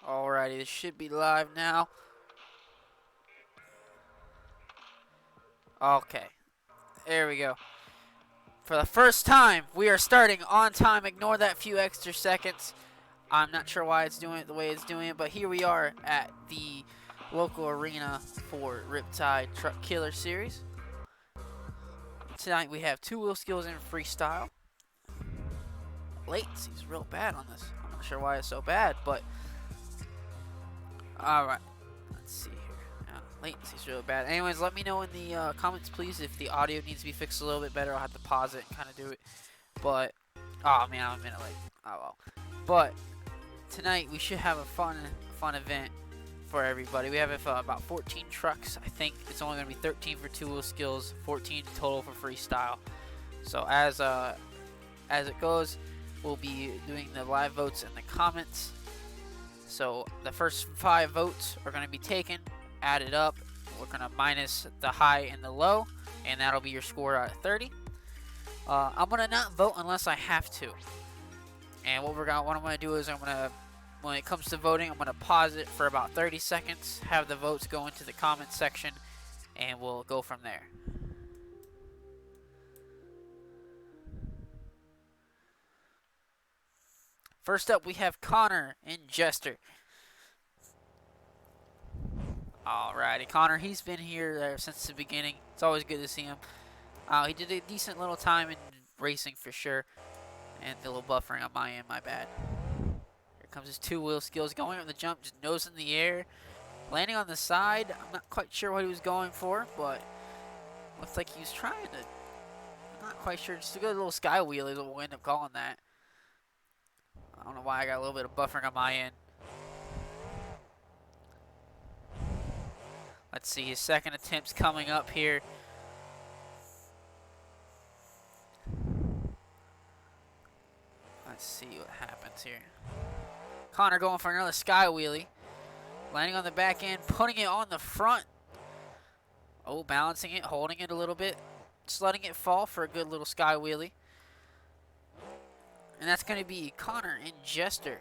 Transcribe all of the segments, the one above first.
Alrighty, this should be live now. Okay, there we go. For the first time, we are starting on time. Ignore that few extra seconds. I'm not sure why it's doing it the way it's doing it, but here we are at the local arena for Riptide Truck Killer Series. Tonight we have two-wheel skills and freestyle. Latency's real bad on this. I'm not sure why it's so bad, but alright. Let's see here. Latency's really bad. Anyways, let me know in the comments, please, if the audio needs to be fixed a little bit better. I'll have to pause it and kind of do it. But, oh man, I'm a minute late. Oh well. But tonight we should have a fun event for everybody. We have about 14 trucks. I think it's only going to be 13 for two-wheel skills, 14 total for freestyle. So as it goes, we'll be doing the live votes in the comments. So the first 5 votes are going to be taken, added up. We're going to minus the high and the low, and that'll be your score out of 30. I'm going to not vote unless I have to. And what I'm going to do is when it comes to voting, I'm going to pause it for about 30 seconds, have the votes go into the comments section, and we'll go from there. First up, we have Connor and Jester. Alrighty, Connor, he's been here since the beginning. It's always good to see him. He did a decent little time in racing for sure. And a little buffering on my end, my bad. Here comes his two-wheel skills, going up the jump, just nose in the air. Landing on the side, I'm not quite sure what he was going for, but looks like he was trying to. I'm not quite sure, just a good little sky wheel is what we'll end up calling that. I don't know why I got a little bit of buffering on my end. Let's see, his second attempt's coming up here. Let's see what happens here. Connor going for another sky wheelie. Landing on the back end, putting it on the front. Oh, balancing it, holding it a little bit. Just letting it fall for a good little sky wheelie. And that's going to be Connor and Jester.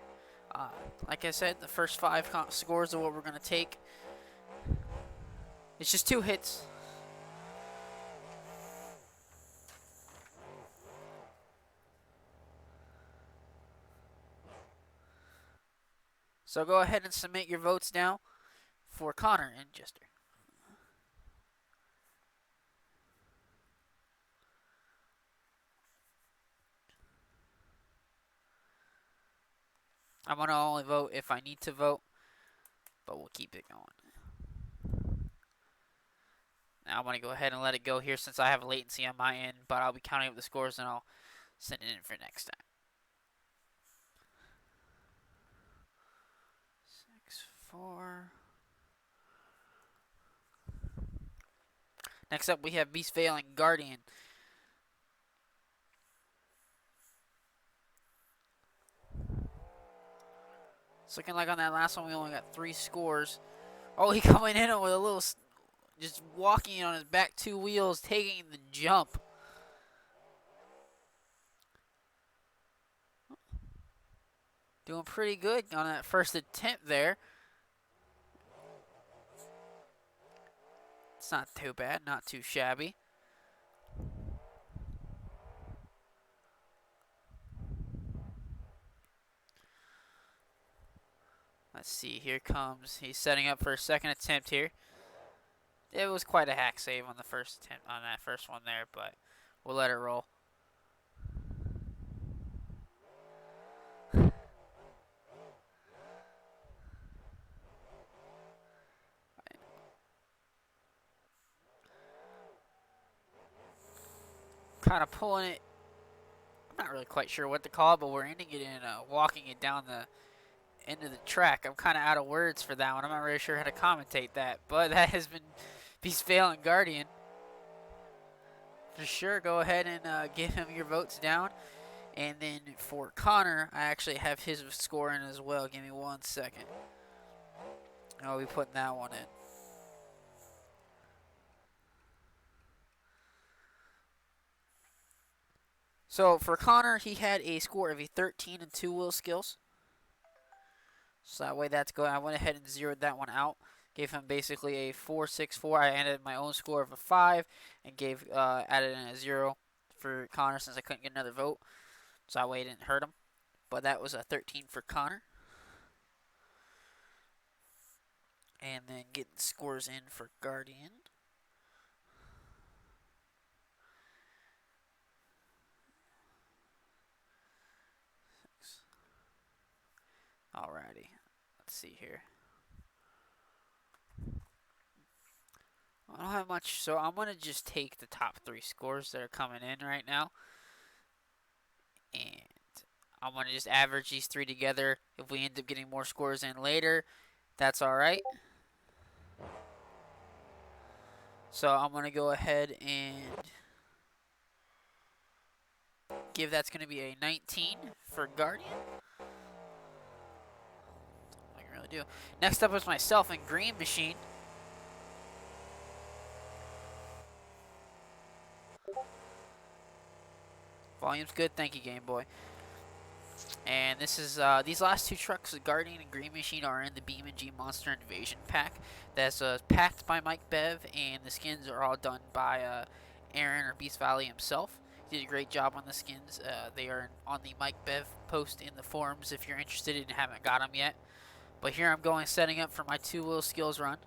Like I said, the first 5 scores are what we're going to take. It's just 2 hits. So go ahead and submit your votes now for Connor and Jester. I'm going to only vote if I need to vote, but we'll keep it going. Now I'm going to go ahead and let it go here since I have a latency on my end, but I'll be counting up the scores and I'll send it in for next time. 6-4. Next up, we have Beast Veil and Guardian. It's looking like on that last one we only got 3 scores. Oh, he coming in with a little, just walking on his back 2 wheels, taking the jump. Doing pretty good on that first attempt there. It's not too bad, not too shabby. Let's see, here comes, he's setting up for a second attempt here. It was quite a hack save on the first attempt, on that first one there, but we'll let it roll. Kind of pulling it. I'm not really quite sure what to call it, but we're ending it in walking it down the end of the track. I'm kind of out of words for that one. I'm not really sure how to commentate that, but that has been Beast Veil and Guardian. For sure, go ahead and give him your votes down. And then for Connor, I actually have his score in as well. Give me 1 second. I'll be putting that one in. So for Connor, he had a score of a 13 in two-wheel skills. So that way that's going. I went ahead and zeroed that one out. Gave him basically a 4-6-4. I added my own score of a 5 and added in a 0 for Connor since I couldn't get another vote. So that way it didn't hurt him. But that was a 13 for Connor. And then getting scores in for Guardian. Alrighty. Let's see here. I don't have much, so I'm going to just take the top 3 scores that are coming in right now. And I'm going to just average these 3 together. If we end up getting more scores in later, that's alright. So I'm going to go ahead and that's going to be a 19 for Guardian. I can really do. Next up is myself and Green Machine. Volume's good, thank you, Game Boy. And this is these last 2 trucks, Guardian and Green Machine, are in the BeamNG Monster Invasion pack. That's packed by Mike Bev, and the skins are all done by Aaron or Beast Valley himself. He did a great job on the skins. They are on the Mike Bev post in the forums if you're interested and haven't got them yet. But here I'm going setting up for my 2-wheel skills run.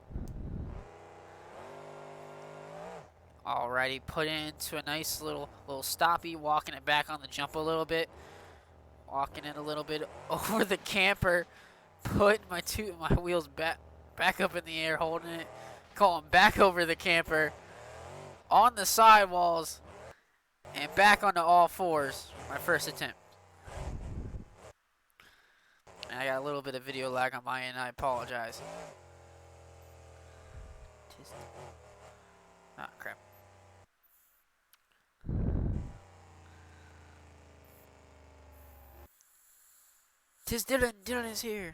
Alrighty, put into a nice little stoppy, walking it back on the jump a little bit. Walking it a little bit over the camper, putting my wheels back up in the air, holding it, going back over the camper, on the sidewalls, and back onto all 4s. My first attempt. And I got a little bit of video lag on my end. I apologize. Ah, crap. Tis Dylan. Dylan is here.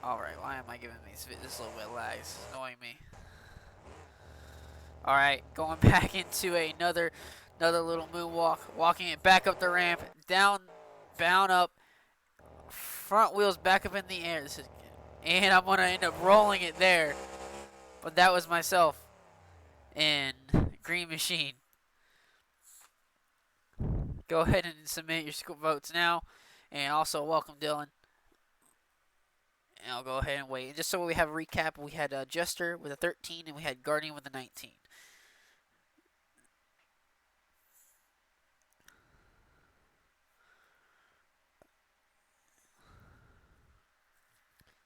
Alright, why am I giving me this little bit of lag? It's annoying me. Alright, going back into another little moonwalk. Walking it back up the ramp. Down, bound up. Front wheels back up in the air. And I'm going to end up rolling it there. But that was myself. And Green Machine. Go ahead and submit your votes now. And also, welcome, Dylan. And I'll go ahead and wait. And just so we have a recap, we had Jester with a 13, and we had Guardian with a 19.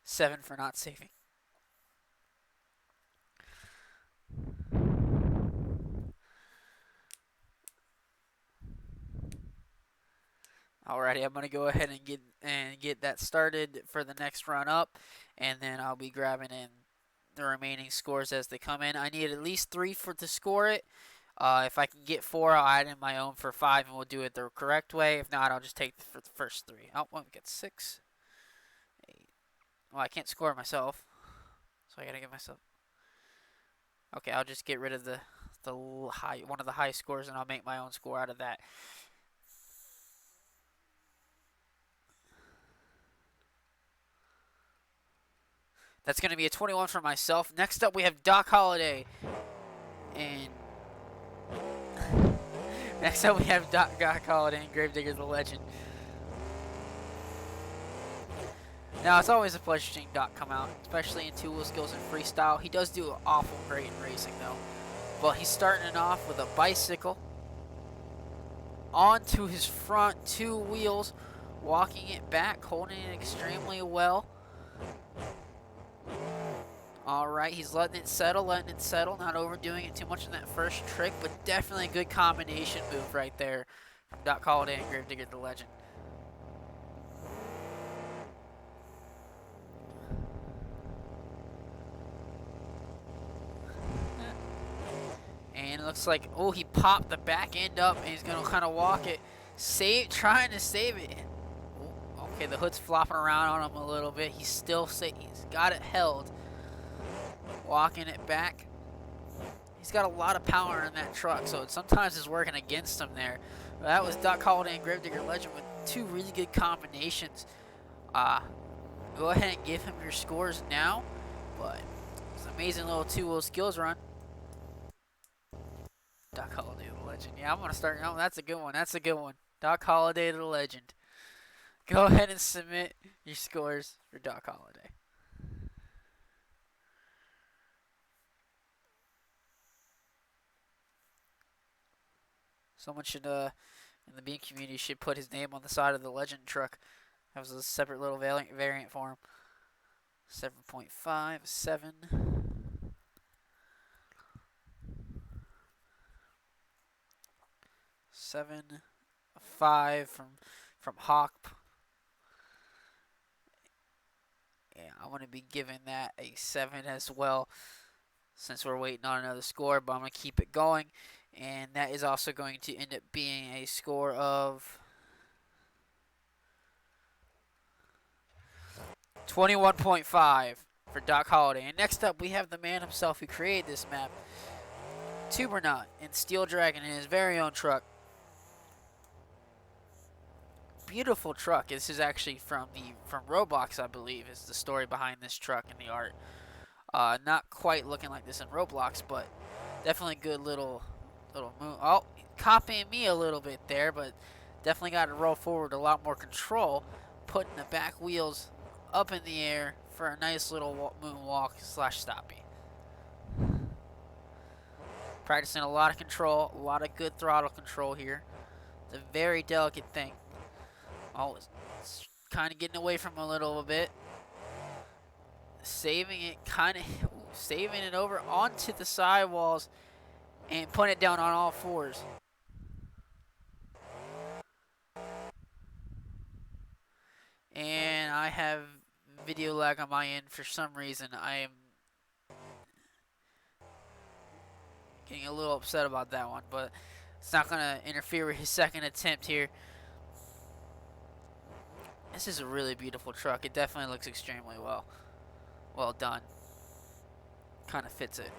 Seven for not saving. Alrighty, I'm gonna go ahead and get that started for the next run up, and then I'll be grabbing in the remaining scores as they come in. I need at least 3 to score it. If I can get 4, I'll add in my own for 5, and we'll do it the correct way. If not, I'll just take for the first 3. Oh, well, we get 6, 8. Well, I can't score myself, so I gotta get myself. Okay, I'll just get rid of one of the high scores, and I'll make my own score out of that. That's going to be a 21 for myself. Next up, we have Doc Holliday. And next up, we have Doc Holliday and Gravedigger the Legend. Now, it's always a pleasure seeing Doc come out, especially in 2-wheel skills and freestyle. He does do awful great in racing, though. But he's starting it off with a bicycle onto his front 2 wheels, walking it back, holding it extremely well. Alright, he's letting it settle, not overdoing it too much in that first trick, but definitely a good combination move right there from Doc Holliday and Gravedigger the Legend. And it looks like, oh, he popped the back end up, and he's going to kind of walk it, trying to save it. Oh, okay, the hood's flopping around on him a little bit. He's got it held. Walking it back. He's got a lot of power in that truck, so sometimes it's working against him there. But that was Doc Holliday and Gravedigger Legend with 2 really good combinations. Go ahead and give him your scores now. But it's an amazing little two-wheel skills run. Doc Holliday the Legend. Yeah, I'm going to start. Oh, that's a good one. That's a good one. Doc Holliday the Legend. Go ahead and submit your scores for Doc Holliday. Someone should, in the bean community, should put his name on the side of the Legend truck. That was a separate little variant for him. 7.5, 7. 7, 5 from Hawk. Yeah, I'm going to be giving that a 7 as well since we're waiting on another score, but I'm going to keep it going. And that is also going to end up being a score of 21.5 for Doc Holliday. And next up, we have the man himself who created this map, Tubernaut in Steel Dragon in his very own truck. Beautiful truck. This is actually from Roblox, I believe, is the story behind this truck and the art. Not quite looking like this in Roblox, but definitely good little move. Oh, copying me a little bit there, but definitely got to roll forward a lot more control, putting the back wheels up in the air for a nice little moonwalk / stoppie. Practicing a lot of control, a lot of good throttle control here. It's a very delicate thing. Oh, it's kind of getting away from a little bit. Saving it over onto the sidewalls and putting it down on all fours. And I have video lag on my end for some reason. I am getting a little upset about that one, but it's not going to interfere with his second attempt here. This is a really beautiful truck. It definitely looks extremely well done. Kind of fits it.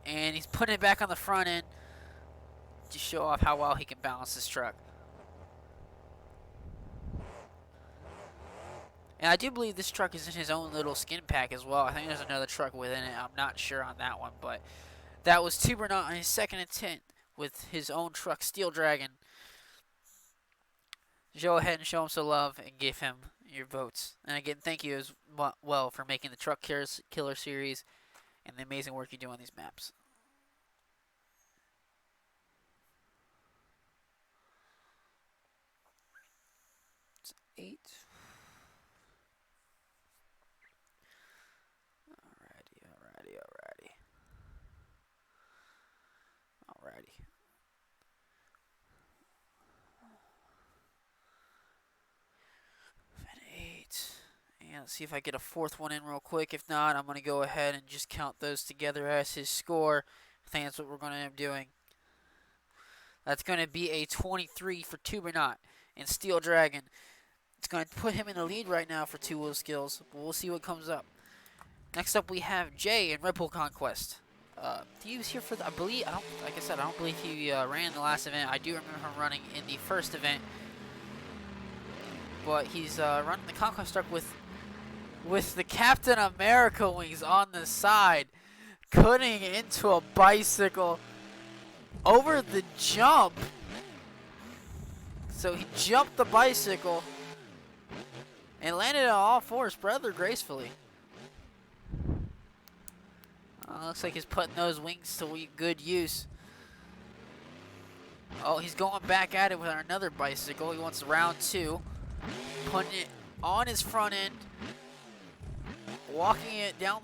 And he's putting it back on the front end to show off how well he can balance this truck. And I do believe this truck is in his own little skin pack as well. I think there's another truck within it. I'm not sure on that one, but that was Tubernaut on his second attempt with his own truck, Steel Dragon. Go ahead and show him some love and give him your votes. And again, thank you as well for making the Truck Killer series and the amazing work you do on these maps. It's 8. Alrighty. And let's see if I get a fourth one in real quick. If not, I'm going to go ahead and just count those together as his score. I think that's what we're going to end up doing. That's going to be a 23 for Tubernaut and Steel Dragon. It's going to put him in the lead right now for two-wheel skills, but we'll see what comes up. Next up, we have Jay in Red Bull Conquest. He was here for the, like I said, I don't believe he ran the last event. I do remember him running in the first event, but he's running the Conquest truck with the Captain America wings on the side, cutting into a bicycle over the jump. So he jumped the bicycle and landed on all fours rather gracefully. Looks like he's putting those wings to good use. Oh, he's going back at it with another bicycle. He wants round 2. Putting it on his front end. Walking it down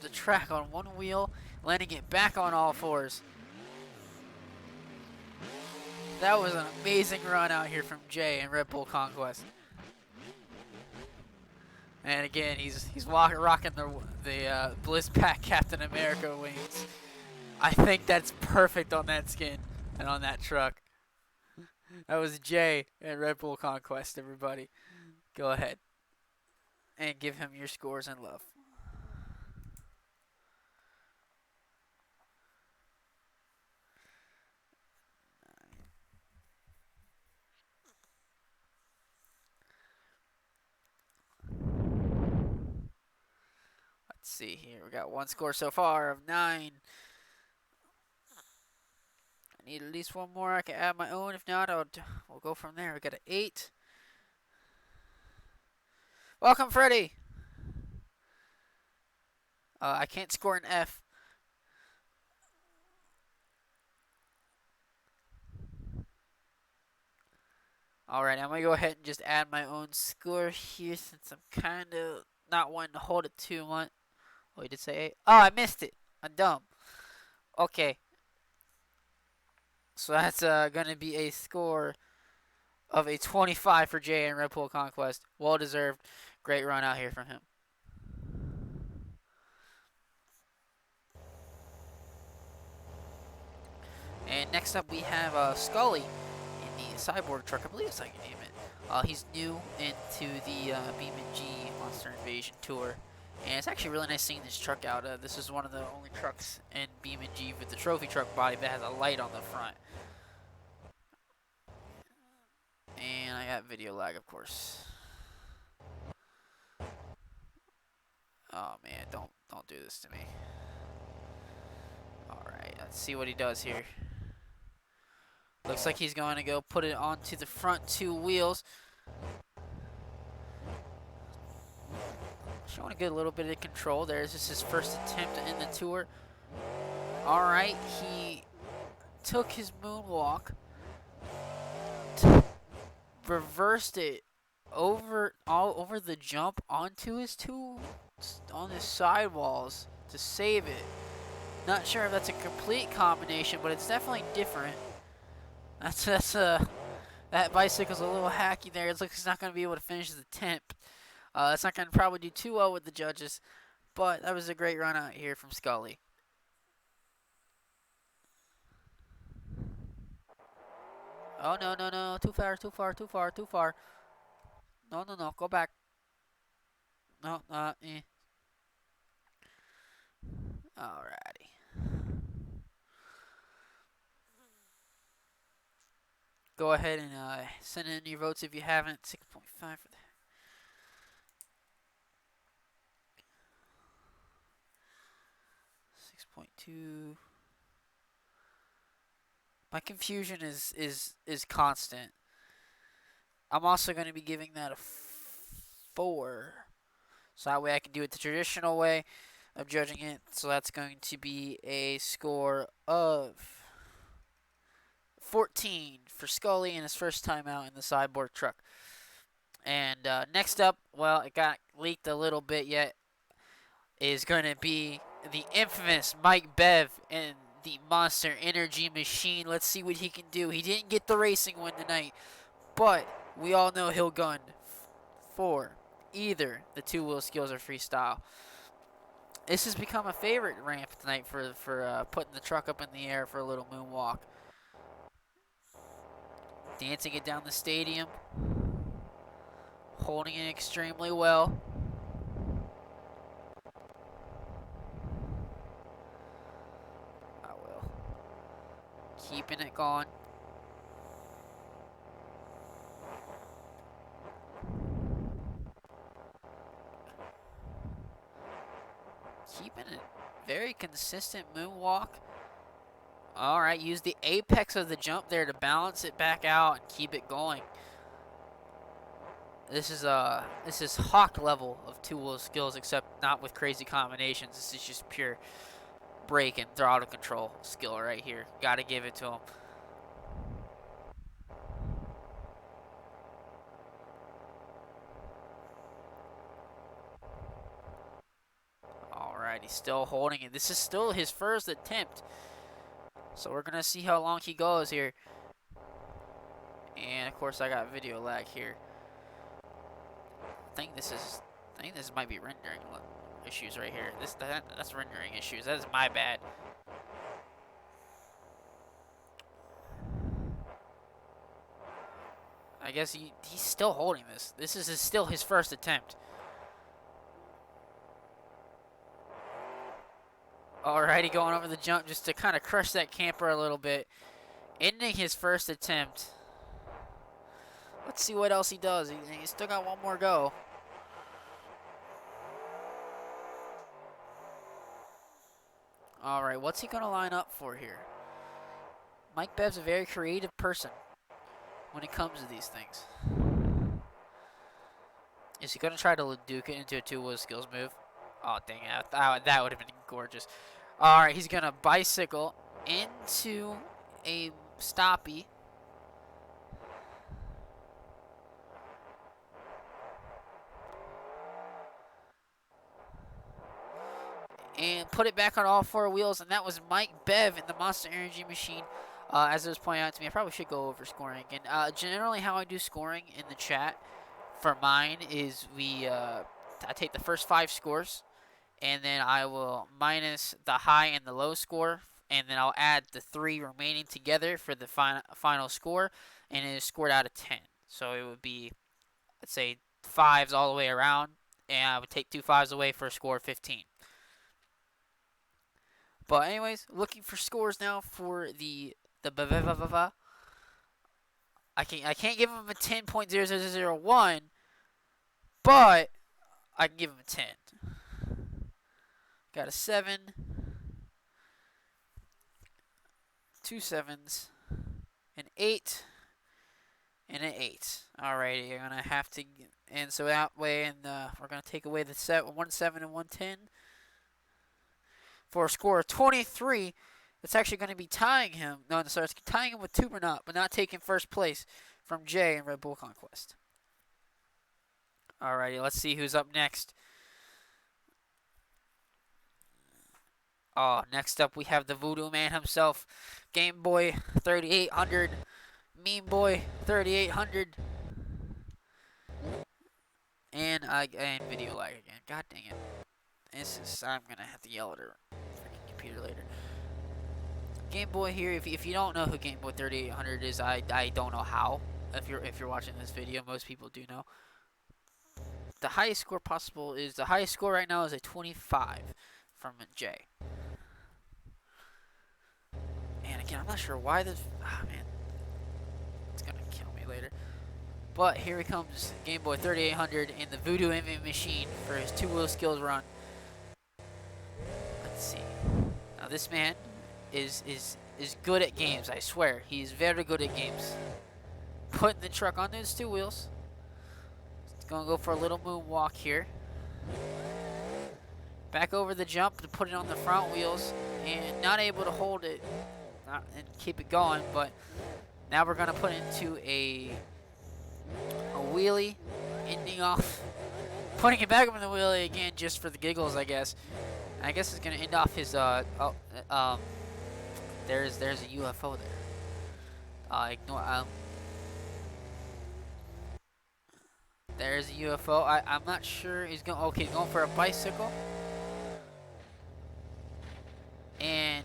the track on one wheel. Landing it back on all fours. That was an amazing run out here from Jay in Red Bull Conquest. And again, he's rocking the Bliss Pack Captain America wings. I think that's perfect on that skin and on that truck. That was Jay in Red Bull Conquest, everybody. Go ahead and give him your scores and love. see here. We got one score so far of 9. I need at least one more. I can add my own. If not, we'll go from there. We got an 8. Welcome, Freddy. I can't score an F. Alright, I'm going to go ahead and just add my own score here since I'm kind of not wanting to hold it too much. Oh, you did say 8? Oh, I missed it. I'm dumb. Okay. So that's going to be a score of a 25 for Jay in Red Bull Conquest. Well deserved. Great run out here from him. And next up we have Scully in the Cyborg truck. I believe that's how you name it. He's new into the BeamNG Monster Invasion Tour. And it's actually really nice seeing this truck out. This is one of the only trucks in BeamNG with the trophy truck body that has a light on the front. And I got video lag, of course. Oh man, don't do this to me. Alright, let's see what he does here. Looks like he's going to go put it onto the front 2 wheels. Showing a good little bit of control there. This is his first attempt in the tour. Alright, he took his moonwalk, reversed it all over the jump onto his sidewalls to save it. Not sure if that's a complete combination, but it's definitely different. That bicycle's a little hacky there. It looks like he's not going to be able to finish his attempt. It's not going to probably do too well with the judges, but that was a great run out here from Scully. Oh, no. Too far. No. Go back. No, Alrighty. Go ahead and send in your votes if you haven't. 6.5 for that. 6.2. My confusion is constant. I'm also going to be giving that a 4. So that way I can do it the traditional way of judging it. So that's going to be a score of 14 for Scully in his first time out in the Cyborg truck. And next up, well, it got leaked a little bit yet, is going to be the infamous Mike Bev in the Monster Energy Machine. Let's see what he can do. He didn't get the racing win tonight, but we all know he'll gun for either the 2-wheel skills or freestyle. This has become a favorite ramp tonight for putting the truck up in the air for a little moonwalk. Dancing it down the stadium. Holding it extremely well. I will. Keeping it going. Keeping it very consistent moonwalk. Alright, use the apex of the jump there to balance it back out and keep it going. This is Hawk level of 2-wheel skills, except not with crazy combinations. This is just pure brake and throttle control skill right here. Gotta give it to him. Alright, he's still holding it. This is still his first attempt. So we're gonna see how long he goes here. And of course I got video lag here. I think this might be rendering issues right here. That's rendering issues. That is my bad. I guess he's still holding this. This is still his first attempt. Alrighty, going over the jump just to kind of crush that camper a little bit. Ending his first attempt. Let's see what else he does. He's still got one more go. Alright, what's he gonna line up for here? Mike Bev's a very creative person when it comes to these things. Is he gonna try to duke it into a two-wheel skills move? Oh, dang it. That would have been gorgeous. Alright, he's gonna bicycle into a stoppie. And put it back on all four wheels, and that was Mike Bev in the Monster Energy Machine. As it was pointed out to me, I probably should go over scoring again. Generally, how I do scoring in the chat for mine is I take the first 5 scores, and then I will minus the high and the low score, and then I'll add the 3 remaining together for the final score, and it is scored out of 10. So it would be, let's say, 5s all the way around, and I would take 2 5s away for a score of 15. But anyways, looking for scores now for the I can't give him a 10.0001, but I can give him a 10. Got a 7, 2 7s, an 8, and an 8. Alrighty, you're gonna have to, and so that way, and we're gonna take away the 1 7 and 1 10 for a score of 23. It's actually going to be tying him. No, sorry, it's tying him with Tubernot, but not taking first place from Jay in Red Bull Conquest. Alrighty, let's see who's up next. Next up we have the Voodoo Man himself, Game Boy 3800, Meme Boy 3800, and video lag again. God dang it! I'm gonna have to yell at her freaking computer later. Game Boy here. If you don't know who Game Boy 3800 is, I don't know how. If you're watching this video, most people do know. The highest score possible is the highest score right now is a 25 from Jay. And again, I'm not sure why this. Man, it's gonna kill me later. But here he comes, Game Boy 3800 in the Voodoo Envy Machine for his two-wheel skills run. Let's see. Now this man is good at games, I swear. He's very good at games. Putting the truck onto his 2 wheels. He's gonna go for a little moonwalk here. Back over the jump to put it on the front wheels, and not able to hold it and keep it going, but now we're gonna put into a wheelie, ending off, putting it back up in the wheelie again just for the giggles, I guess. And I guess it's gonna end off his there's a UFO there. Ignore there's a UFO. I'm not sure he's going. Okay, going for a bicycle, and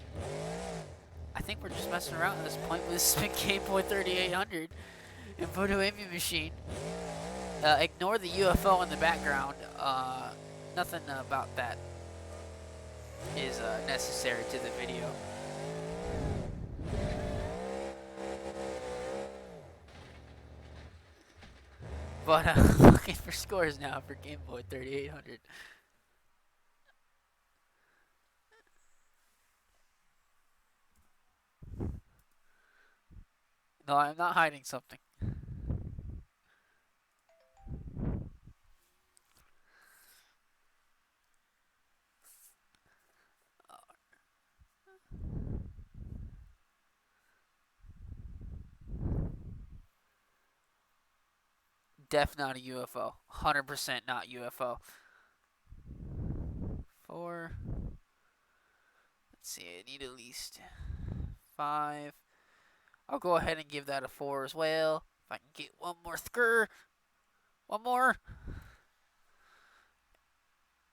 I think we're just messing around at this point with this Game Boy 3800 and Voodoo Envy Machine. Ignore the UFO in the background. Nothing about that is necessary to the video. But looking for scores now for Game Boy 3800. No, I'm not hiding something. Def not a UFO. 100% not UFO. 4. Let's see, I need at least 5. I'll go ahead and give that a 4 as well. If I can get one more skur. One more.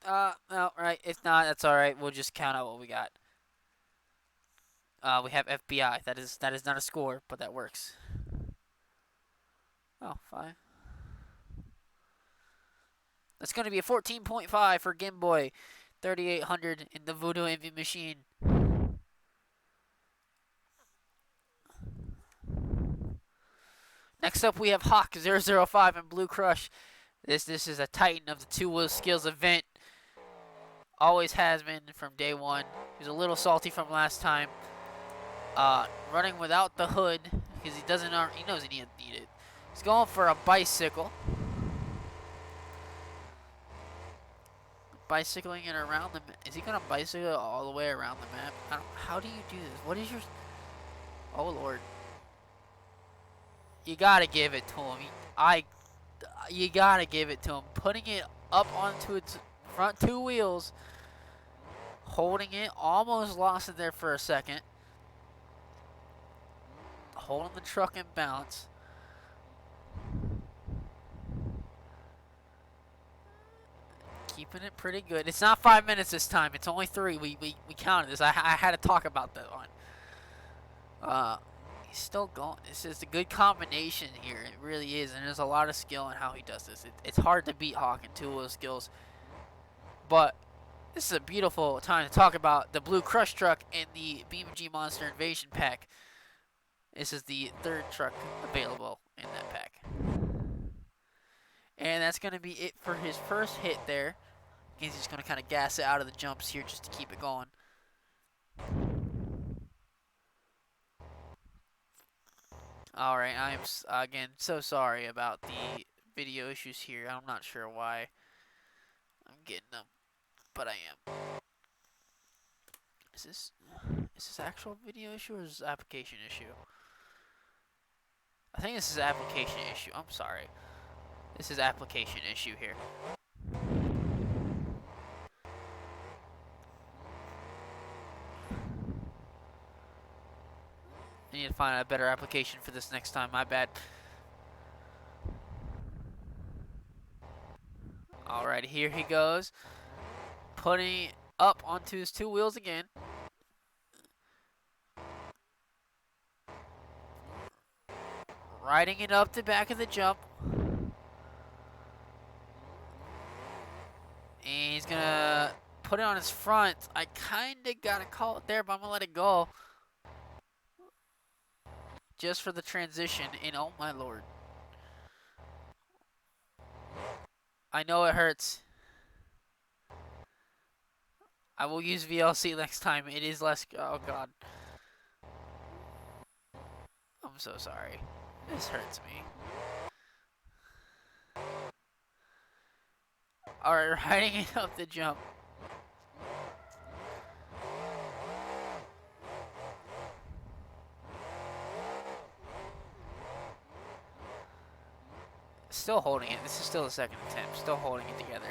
No, right. If not, that's alright. We'll just count out what we got. We have FBI. That is not a score, but that works. Oh, 5. That's going to be a 14.5 for Game Boy 3800 in the Voodoo Envy Machine. Next up, we have Hawk 005 and Blue Crush. This is a Titan of the 2 Wheel Skills event. Always has been from day one. He's a little salty from last time. Running without the hood because he doesn't. He knows he doesn't need it. He's going for a bicycle. Bicycling it around the map. Is he gonna bicycle all the way around the map? How do you do this? What is your... Oh lord. You gotta give it to him. You gotta give it to him. Putting it up onto its front two wheels. Holding it. Almost lost it there for a second. Holding the truck in balance. Keeping it pretty good. It's not 5 minutes this time. It's only 3. We counted this. I had to talk about that one. He's still going. This is a good combination here. It really is. And there's a lot of skill in how he does this. It's hard to beat Hawk in two-wheel skills. But this is a beautiful time to talk about the Blue Crush truck and the BeamNG Monster Invasion pack. This is the 3rd truck available in that pack. And that's going to be it for his first hit there. He's just going to kind of gas it out of the jumps here just to keep it going. Alright, I am, again, so sorry about the video issues here. I'm not sure why I'm getting them, but I am. Is this actual video issue or is this application issue? I think this is application issue. I'm sorry. This is application issue here. I need to find a better application for this next time. My bad. Alright, here he goes. Putting it up onto his two wheels again. Riding it up the back of the jump. And he's going to put it on his front. I kind of got to call it there, but I'm going to let it go. Just for the transition. And oh my lord. I know it hurts. I will use VLC next time. It is less... Oh god. I'm so sorry. This hurts me. Alright, riding it up the jump. Still holding it. This is still the second attempt. Still holding it together.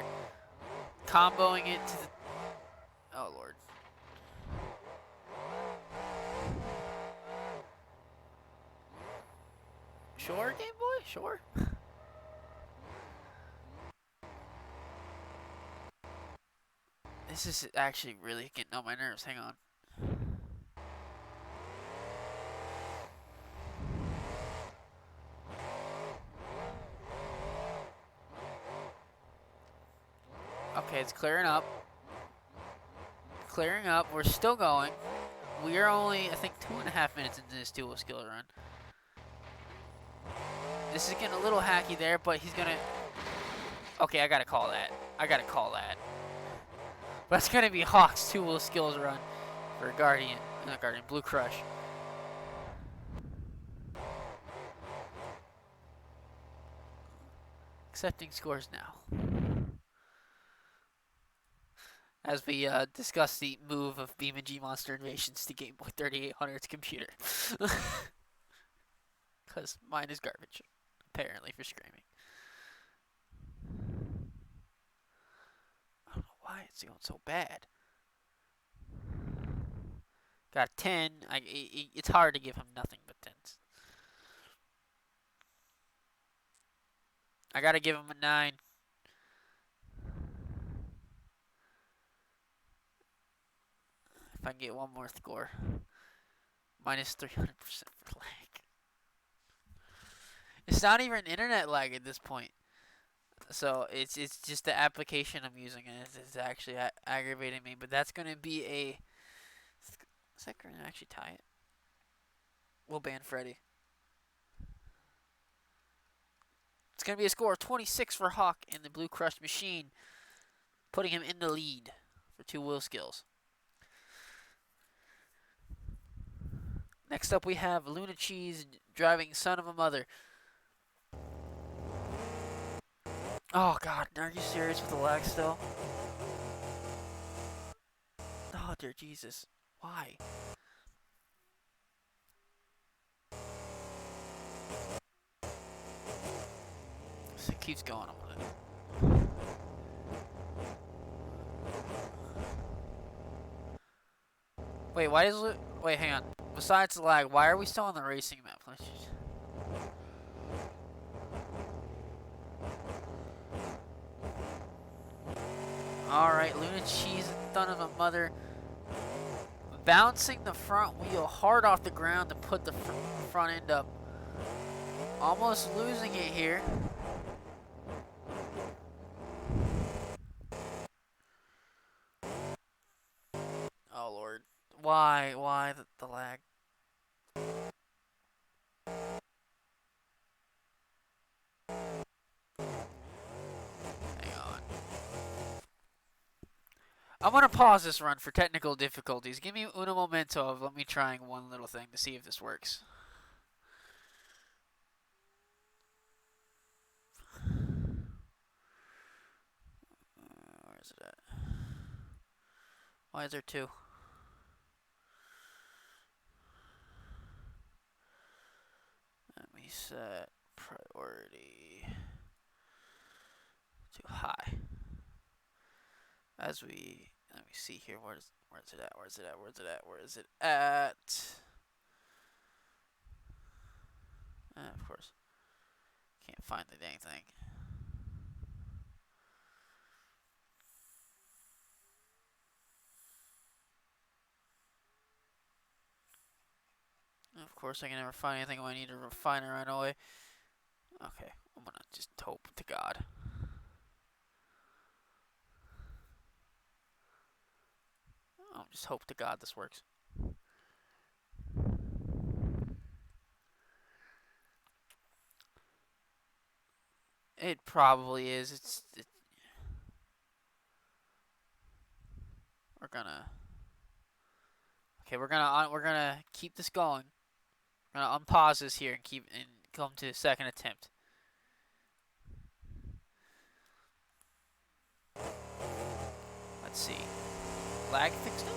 Comboing it to the... Oh, Lord. Sure, Game Boy? Sure. This is actually really getting on my nerves. Hang on. Okay, it's clearing up. Clearing up. We're still going. We are only, I think, 2.5 minutes into this dual skill run. This is getting a little hacky there, but he's gonna... Okay, I gotta call that. I gotta call that. But it's gonna be Hawk's two-wheel skills run for Guardian. Not Guardian, Blue Crush. Accepting scores now. As we discuss the move of BeamNG Monster Invasions to Game Boy 3800's computer. Because mine is garbage, apparently, for screaming. I don't know why it's going so bad. Got a 10. It's hard to give him nothing but 10s. I gotta give him a 9. If I can get one more score. Minus 300% for lag. It's not even internet lag at this point. So it's just the application I'm using, and it's actually aggravating me. But that's going to be a... Is that going to actually tie it? We'll ban Freddy. It's going to be a score of 26 for Hawk in the Blue Crush machine, putting him in the lead for 2 wheel skills. Next up, we have Luna Cheese driving Son of a Mother. Oh, God. Are you serious with the lag still? Oh, dear Jesus. Why? So it keeps going. Wait, why is it... Wait, hang on. Besides the lag, why are we still on the racing map? Alright, Luna Cheese, Son of a Mother. Bouncing the front wheel hard off the ground to put the front end up. Almost losing it here. Oh, Lord. Why? Why the lag? Hang on. I'm going to pause this run for technical difficulties. Give me uno momento of let me trying one little thing to see if this works. Where is it at? Why is there 2? Let me set priority to high. As we let me see here, where's it at? Where's it at? Where's it at? Where is it at? Of course, can't find the dang thing. Of course, I can never find anything when I need to refine it right away. Okay, I'm gonna just hope to God. I'll just hope to God this works. It probably is. We're gonna. Okay, we're gonna keep this going. We're gonna unpause this here and come to the second attempt. Let's see. Lag fixed it?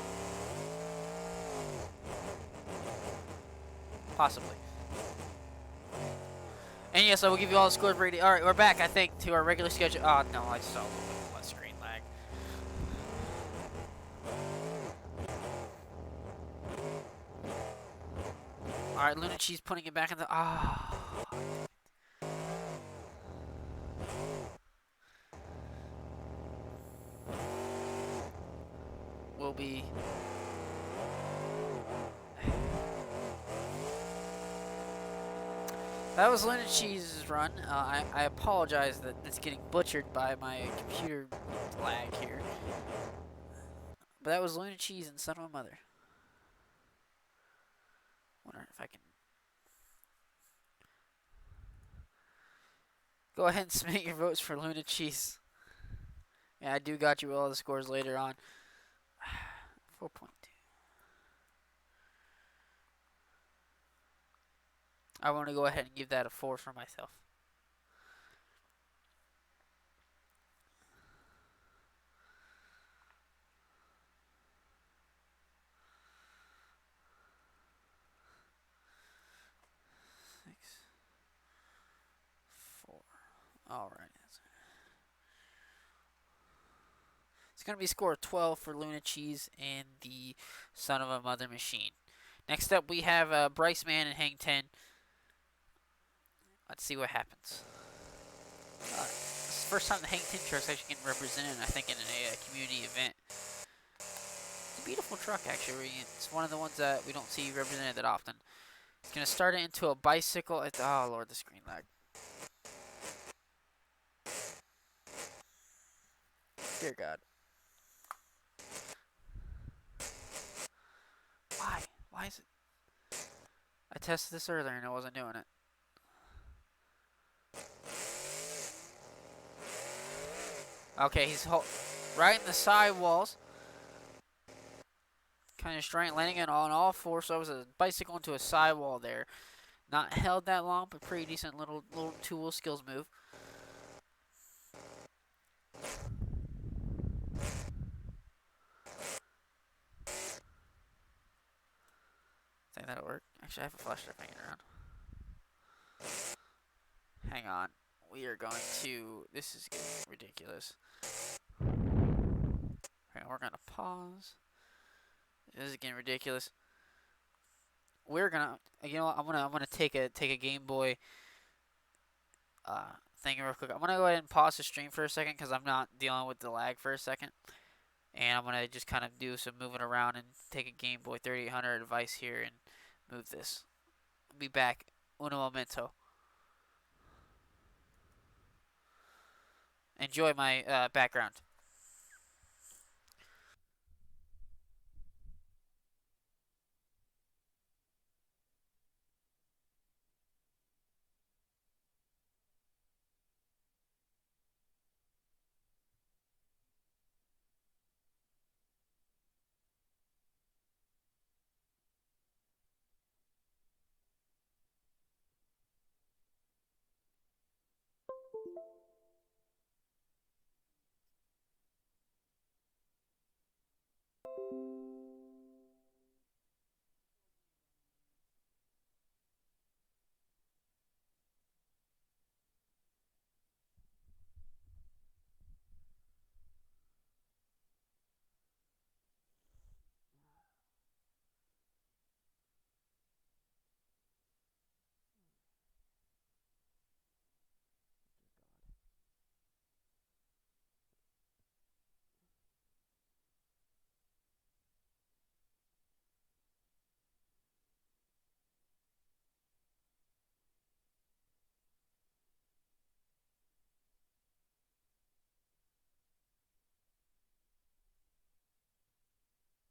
Possibly. And yes, I will give you all the scores ready. Alright, we're back, I think, to our regular schedule. Oh, no, I saw a little bit less screen lag. Alright, Luna Cheese putting it back in the... Ah. Will be... That was Luna Cheese's run. I apologize that it's getting butchered by my computer lag here. But that was Luna Cheese and Son of a Mother. Wonder if I can... Go ahead and submit your votes for Luna Cheese. Yeah, I do got you all the scores later on. 4.2. I want to go ahead and give that a 4 for myself. Alright. It's going to be a score of 12 for Luna Cheese and the Son of a Mother Machine. Next up, we have Bryce Man and Hang 10. Let's see what happens. This is the first time the Hang 10 truck's actually getting represented, I think, in a community event. It's a beautiful truck, actually. It's one of the ones that we don't see represented that often. It's going to start it into a bicycle. Oh, Lord, the screen lag. Dear God. Why? Why is it? I tested this earlier and I wasn't doing it. Okay, he's right in the sidewalls. kind of straight, landing it on all fours. So I was a bicycle into a sidewall there. Not held that long, but pretty decent little tool skills move. Think that'll work. Actually, I have a flash drive hanging around. Hang on. We are going to. This is getting ridiculous. Hang on, we're gonna pause. This is getting ridiculous. We're gonna. You know what? I'm gonna take a Game Boy. Thing real quick. I'm gonna go ahead and pause the stream for a second because I'm not dealing with the lag for a second, and I'm gonna just kind of do some moving around and take a Game Boy 3800 device here and move this. I'll be back. Uno momento. Enjoy my background.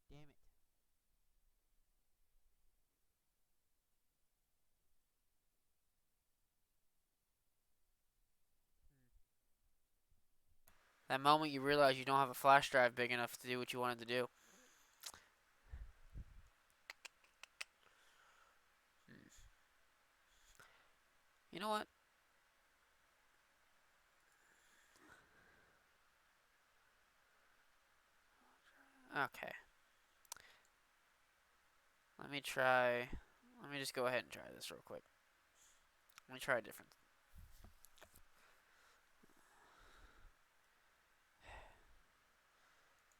Damn it. That moment you realize you don't have a flash drive big enough to do what you wanted to do. You know what? Okay. Let me try. Let me just go ahead and try this real quick. Let me try a different.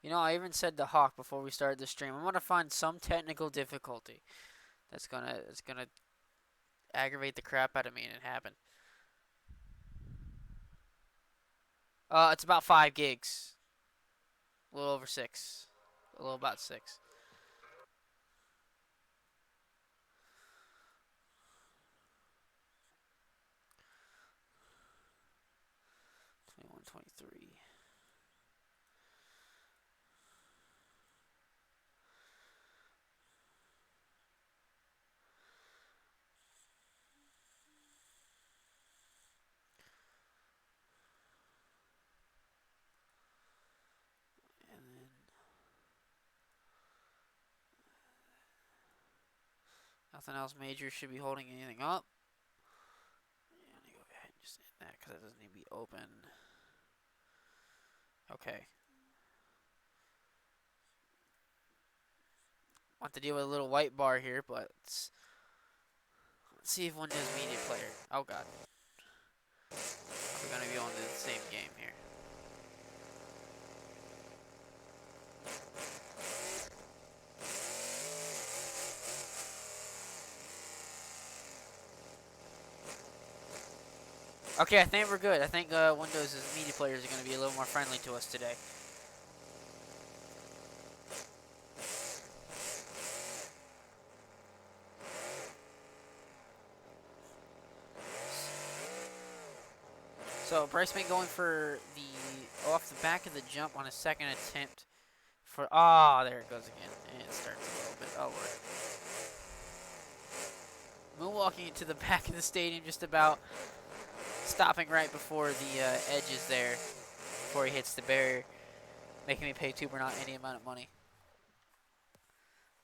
You know, I even said to Hawk before we started the stream, I'm gonna find some technical difficulty that's gonna aggravate the crap out of me, and it happened. It's about 5 gigs, a little over 6, a little about 6. 21, 23. And then nothing else major should be holding anything up. Yeah, let me go ahead and just end that because it doesn't need to be open. Okay. Want to deal with a little white bar here, but let's see if Windows Media Player. Oh god. We're gonna be on the same game here. Okay, I think we're good. I think Windows' media players are going to be a little more friendly to us today. So Bryce been going for the off the back of the jump on a second attempt. For there it goes again, and it starts a little bit. Oh lord. Moonwalking into the back of the stadium, just about stopping right before the edge is there, before he hits the barrier, making me pay Tuber not any amount of money.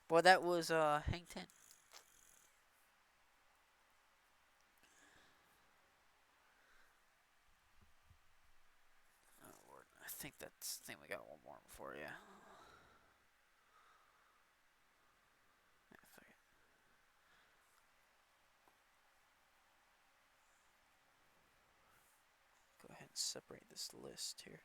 Boy, that was hang 10. Oh, Lord. I think we got one more before you. Yeah, fuck it. Go ahead and separate this list here.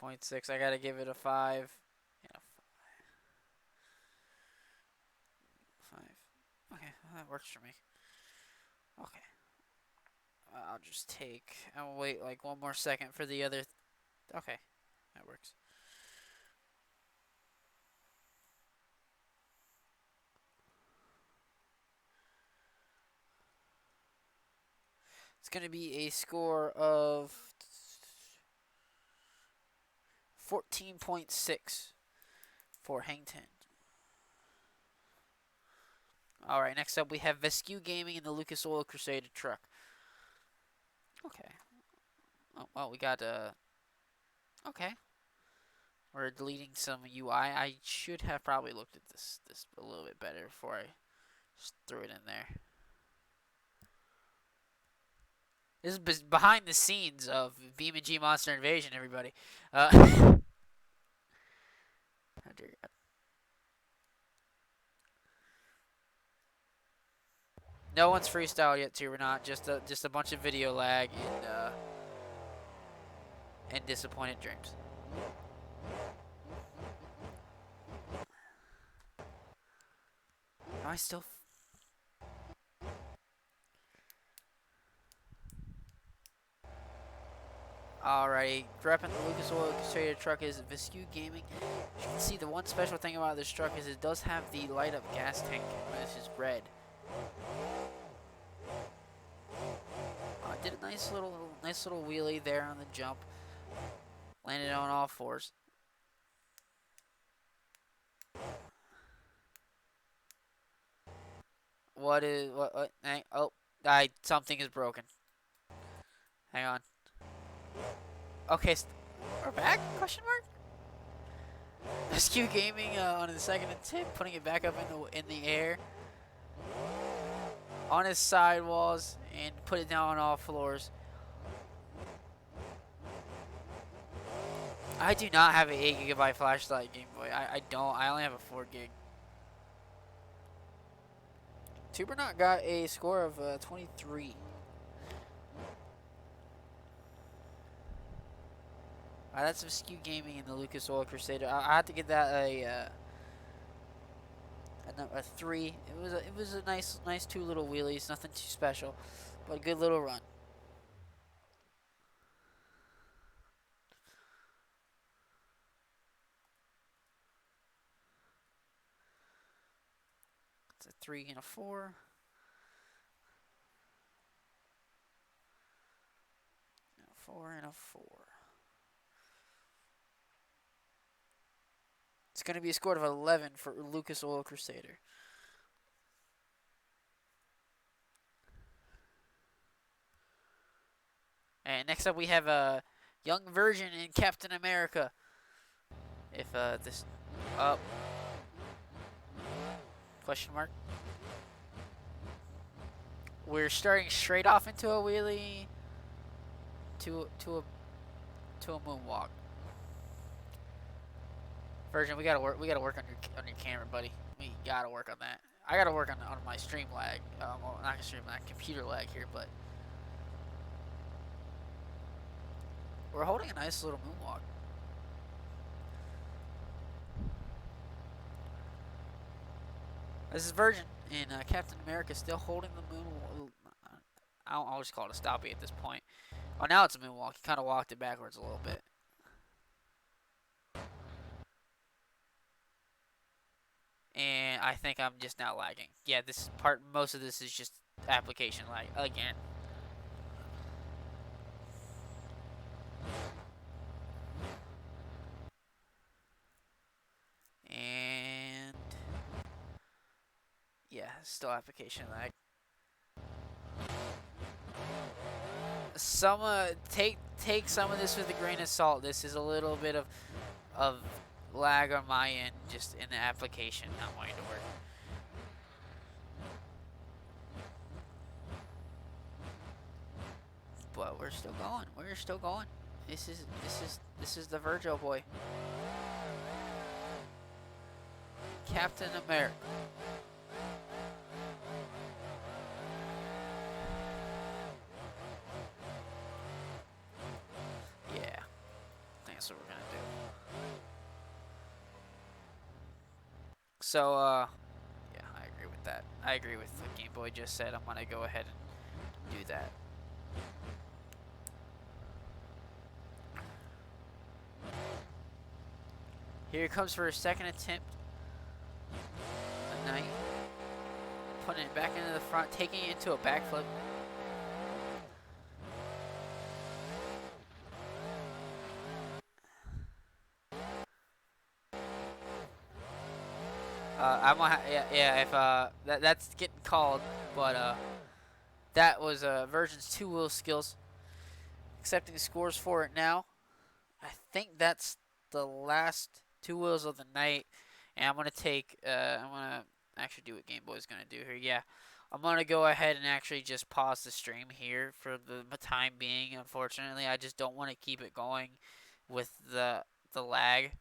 4.6. I gotta give it a 5. Yeah, 5. Okay, that works for me. Okay. I'll just take. I'll wait like one more second for the other. Okay, that works. It's gonna be a score of 14.6 for Hang 10. Alright, next up we have Vescu Gaming and the Lucas Oil Crusader truck. Okay. Oh, well, we got, okay. We're deleting some UI. I should have probably looked at this a little bit better before I just threw it in there. This is behind the scenes of Beam and G Monster Invasion, everybody. Oh dear God. No one's freestyle yet, too. We're not. Just a bunch of video lag and disappointed dreams. Am I still? Alrighty, repping the Lucas Oil Crusader truck is Vescu Gaming. You can see the one special thing about this truck is it does have the light up gas tank. This is red. Did a nice little wheelie there on the jump. Landed on all fours. What? Oh, something is broken. Hang on. Okay, we're back? Question mark. Rescue Gaming on the second attempt, putting it back up in the air on his sidewalls and put it down on all floors. I do not have an 8 GB flashlight, Game Boy. I don't. I only have a 4 gig. Tubernaut got a score of 23. That's Vescu Gaming and the Lucas Oil Crusader. I had to give that a 3. It was a nice 2 little wheelies, nothing too special, but a good little run. It's a 3 and a 4. And a 4 and a 4. It's going to be a score of 11 for Lucas Oil Crusader. And next up we have a young version in Captain America. If this up question mark. We're starting straight off into a wheelie to a moonwalk. Version, we gotta work on your camera, buddy. We gotta work on that. I gotta work on my stream lag. Well, not stream lag, computer lag here, but we're holding a nice little moonwalk. This is Virgin and Captain America still holding the moonwalk. I'll just call it a stoppie at this point. Oh, now it's a moonwalk. He kind of walked it backwards a little bit. And I think I'm just now lagging. Yeah, most of this is just application lag again. And yeah, still application lag. take some of this with a grain of salt. This is a little bit of lag on my end, just in the application not wanting to work. But we're still going. We're still going. This is the Virgil boy, Captain America. Yeah, I think that's what we're gonna do. So, yeah, I agree with that. I agree with what Game Boy just said. I'm gonna go ahead and do that. Here it comes for a second attempt. A knight. Putting it back into the front, taking it into a backflip. I'm gonna yeah, if that's getting called, but that was Virgin's 2-wheel skills. Accepting scores for it now. I think that's the last 2 wheels of the night, and I'm gonna actually do what Game Boy's gonna do here. Yeah, I'm gonna go ahead and actually just pause the stream here for the time being. Unfortunately, I just don't want to keep it going with the lag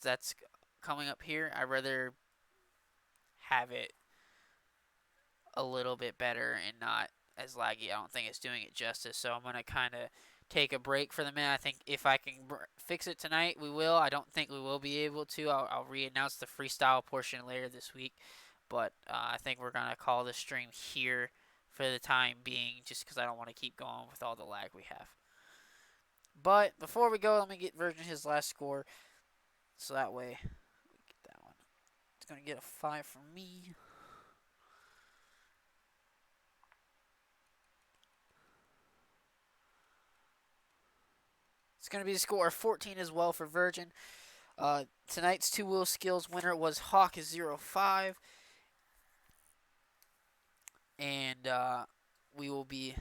that's coming up here. I'd rather have it a little bit better and not as laggy. I don't think it's doing it justice, so I'm gonna kind of take a break for the minute. I think if I can fix it tonight, we will. I don't think we will be able to. I'll re-announce the freestyle portion later this week, but I think we're gonna call the stream here for the time being, just because I don't want to keep going with all the lag we have. But before we go, let me get Virgin his last score, so that way we get that one. It's gonna get a 5 from me. It's going to be the score of 14 as well for Virgin. Tonight's 2-wheel skills winner was Hawk05. And we will be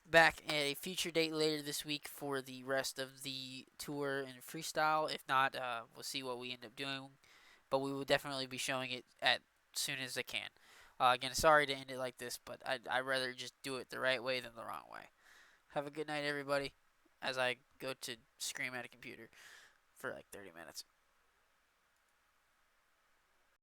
back at a future date later this week for the rest of the tour and freestyle. If not, we'll see what we end up doing. But we will definitely be showing it as soon as I can. Again, sorry to end it like this, but I'd rather just do it the right way than the wrong way. Have a good night, everybody, as I go to scream at a computer for like 30 minutes.